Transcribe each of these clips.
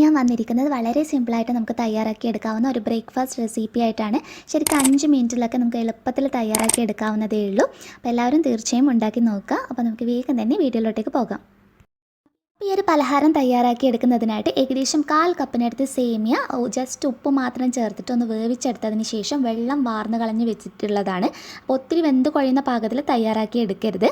ഞാൻ വന്നിരിക്കുന്നത് വളരെ സിമ്പിളായിട്ട് നമുക്ക് തയ്യാറാക്കി എടുക്കാവുന്ന ഒരു ബ്രേക്ക്ഫാസ്റ്റ് റെസിപ്പി ആയിട്ടാണ്. ശരിക്കും 5 മിനിറ്റിലൊക്കെ നമുക്ക് എളുപ്പത്തിൽ തയ്യാറാക്കി എടുക്കാവുന്നതേ ഉള്ളൂ. അപ്പോൾ എല്ലാവരും തീർച്ചയായും ഉണ്ടാക്കി നോക്കുക. അപ്പോൾ നമുക്ക് വേഗം തന്നെ വീഡിയോയിലോട്ടേക്ക് പോകാം. ഈ ഒരു പലഹാരം തയ്യാറാക്കി എടുക്കുന്നതിനായിട്ട് ഏകദേശം 1/4 കപ്പിനടുത്ത് സേമിയ ജസ്റ്റ് ഉപ്പ് മാത്രം ചേർത്തിട്ട് ഒന്ന് വേവിച്ചെടുത്തതിന് ശേഷം വെള്ളം വാർന്ന് കളഞ്ഞ് വെച്ചിട്ടുള്ളതാണ്. അപ്പോൾ ഒത്തിരി വെന്ത് കുഴയുന്ന പാകത്തിൽ തയ്യാറാക്കി എടുക്കരുത്.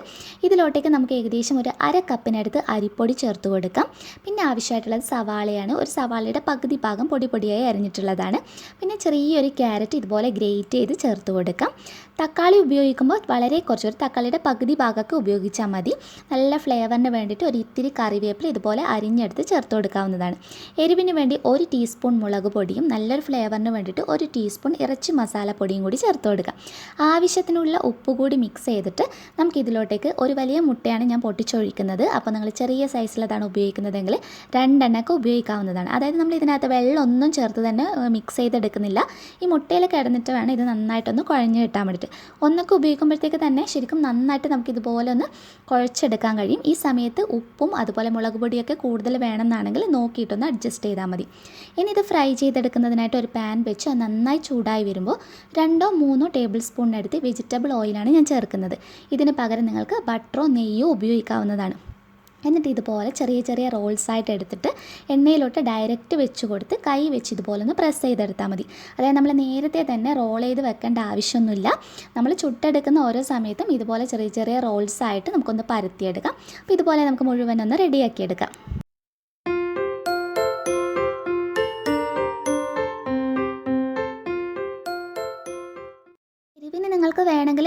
ഇതിലോട്ടേക്ക് നമുക്ക് ഏകദേശം ഒരു 1/2 കപ്പിനടുത്ത് അരിപ്പൊടി ചേർത്ത് കൊടുക്കാം. പിന്നെ ആവശ്യമായിട്ടുള്ളത് സവാളയാണ്. ഒരു സവാളയുടെ പകുതി ഭാഗം പൊടി പൊടിയായി അരിഞ്ഞിട്ടുള്ളതാണ്. പിന്നെ ചെറിയൊരു ക്യാരറ്റ് ഇതുപോലെ ഗ്രേറ്റ് ചെയ്ത് ചേർത്ത് കൊടുക്കാം. തക്കാളി ഉപയോഗിക്കുമ്പോൾ വളരെ കുറച്ച്, ഒരു തക്കാളിയുടെ പകുതി ഭാഗമൊക്കെ ഉപയോഗിച്ചാൽ മതി. നല്ല ഫ്ലേവറിന് വേണ്ടിയിട്ട് ഒരു ഇത്തിരി കറിവേപ്പില ഇതുപോലെ അരിഞ്ഞെടുത്ത് ചേർത്ത് കൊടുക്കാവുന്നതാണ്. എരിവിന് വേണ്ടി 1 ടീസ്പൂൺ മുളക് പൊടിയും നല്ലൊരു ഫ്ലേവറിന് വേണ്ടിയിട്ട് 1 ടീസ്പൂൺ ഇറച്ചി മസാലപ്പൊടിയും കൂടി ചേർത്ത് കൊടുക്കാം. ആവശ്യത്തിനുള്ള ഉപ്പ് കൂടി മിക്സ് ചെയ്തിട്ട് നമുക്കിതിലോട്ടേക്ക് ഒരു വലിയ മുട്ടയാണ് ഞാൻ പൊട്ടിച്ചൊഴിക്കുന്നത്. അപ്പോൾ നിങ്ങൾ ചെറിയ സൈസിലതാണ് ഉപയോഗിക്കുന്നതെങ്കിൽ 2 എണ്ണമൊക്കെ ഉപയോഗിക്കാവുന്നതാണ്. അതായത് നമ്മൾ ഇതിനകത്ത് വെള്ളം ഒന്നും ചേർത്ത് തന്നെ മിക്സ് ചെയ്തെടുക്കുന്നില്ല. ഈ മുട്ടയിൽ കിടന്നിട്ട് വേണം ഇത് നന്നായിട്ടൊന്ന് കുഴഞ്ഞ് കിട്ടാൻ വേണ്ടിയിട്ട്. ഒന്നൊക്കെ ഉപയോഗിക്കുമ്പോഴത്തേക്ക് തന്നെ ശരിക്കും നന്നായിട്ട് നമുക്കിതുപോലെ ഒന്ന് കുഴച്ചെടുക്കാൻ കഴിയും. ഈ സമയത്ത് ഉപ്പും അതുപോലെ മുളക് പൊടിയൊക്കെ കൂടുതൽ വേണമെന്നാണെങ്കിൽ നോക്കിയിട്ടൊന്ന് അഡ്ജസ്റ്റ് ചെയ്താൽ മതി. ഇനി ഇത് ഫ്രൈ ചെയ്തെടുക്കുന്നതിനായിട്ട് ഒരു പാൻ വെച്ച് അത് നന്നായി ചൂടായി വരുമ്പോൾ 2-3 ടേബിൾ സ്പൂണിനടുത്ത് വെജിറ്റബിൾ ഓയിലാണ് ഞാൻ ചേർക്കുന്നത്. ഇതിന് പകരം നിങ്ങൾക്ക് ബട്ടറോ നെയ്യോ ഉപയോഗിക്കാവുന്നതാണ്. എന്നിട്ട് ഇതുപോലെ ചെറിയ ചെറിയ റോൾസായിട്ട് എടുത്തിട്ട് എണ്ണയിലോട്ട് ഡയറക്റ്റ് വെച്ച് കൊടുത്ത് കൈ വെച്ച് ഇതുപോലെ ഒന്ന് പ്രസ് ചെയ്തെടുത്താൽ മതി. അതായത് നമ്മൾ നേരത്തെ തന്നെ റോൾ ചെയ്ത് വെക്കേണ്ട ആവശ്യമൊന്നുമില്ല. നമ്മൾ ചുട്ടെടുക്കുന്ന ഓരോ സമയത്തും ഇതുപോലെ ചെറിയ ചെറിയ റോൾസായിട്ട് നമുക്കൊന്ന് പരത്തിയെടുക്കാം. അപ്പോൾ ഇതുപോലെ നമുക്ക് മുഴുവനൊന്ന് റെഡിയാക്കിയെടുക്കാം. പിന്നെ നിങ്ങൾക്ക് വേണമെങ്കിൽ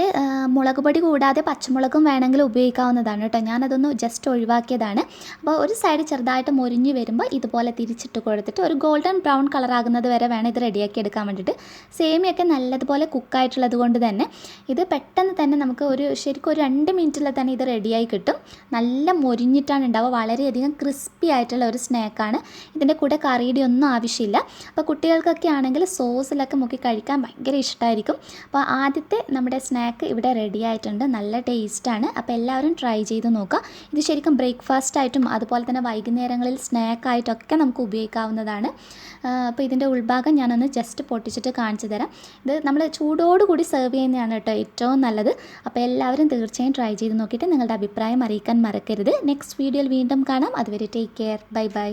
മുളക് പൊടി കൂടാതെ പച്ചമുളകും വേണമെങ്കിൽ ഉപയോഗിക്കാവുന്നതാണ് കേട്ടോ. ഞാനതൊന്ന് ജസ്റ്റ് ഒഴിവാക്കിയതാണ്. അപ്പോൾ ഒരു സൈഡ് ചെറുതായിട്ട് മൊരിഞ്ഞ് വരുമ്പോൾ ഇതുപോലെ തിരിച്ചിട്ട് കൊടുത്തിട്ട് ഒരു ഗോൾഡൻ ബ്രൗൺ കളറാകുന്നത് വരെ വേണം ഇത് റെഡിയാക്കി എടുക്കാൻ വേണ്ടിയിട്ട്. സേമിയൊക്കെ നല്ലതുപോലെ കുക്കായിട്ടുള്ളത് കൊണ്ട് തന്നെ ഇത് പെട്ടെന്ന് തന്നെ നമുക്ക് ശരിക്കും ഒരു 2 മിനിറ്റിൽ തന്നെ ഇത് റെഡിയായി കിട്ടും. നല്ല മൊരിഞ്ഞിട്ടാണ് ഉണ്ടാവുക. വളരെയധികം ക്രിസ്പി ആയിട്ടുള്ള ഒരു സ്നാക്കാണ്. ഇതിൻ്റെ കൂടെ കറിയുടെ ഒന്നും ആവശ്യമില്ല. അപ്പോൾ കുട്ടികൾക്കൊക്കെ ആണെങ്കിൽ സോസിലൊക്കെ മുക്കി കഴിക്കാൻ ഭയങ്കര ഇഷ്ടമായിരിക്കും. അപ്പോൾ ആദ്യത്തെ നമ്മുടെ സ്നാക്ക് ഇവിടെ റെഡി ആയിട്ടുണ്ട്. നല്ല ടേസ്റ്റാണ്. അപ്പോൾ എല്ലാവരും ട്രൈ ചെയ്ത് നോക്കുക. ഇത് ശരിക്കും ബ്രേക്ക്ഫാസ്റ്റ് ആയിട്ടും അതുപോലെ തന്നെ വൈകുന്നേരങ്ങളിൽ സ്നാക്കായിട്ടൊക്കെ നമുക്ക് ഉപയോഗിക്കാവുന്നതാണ്. അപ്പോൾ ഇതിൻ്റെ ഉൾഭാഗം ഞാനൊന്ന് ജസ്റ്റ് പൊട്ടിച്ചിട്ട് കാണിച്ചു തരാം. ഇത് നമ്മൾ ചൂടോടുകൂടി സെർവ് ചെയ്യുന്നതാണ് കേട്ടോ ഏറ്റവും നല്ലത്. അപ്പോൾ എല്ലാവരും തീർച്ചയായും ട്രൈ ചെയ്ത് നോക്കിയിട്ട് നിങ്ങളുടെ അഭിപ്രായം അറിയിക്കാൻ മറക്കരുത്. നെക്സ്റ്റ് വീഡിയോയിൽ വീണ്ടും കാണാം. അതുവരെ ടേക്ക് കെയർ. Bye bye.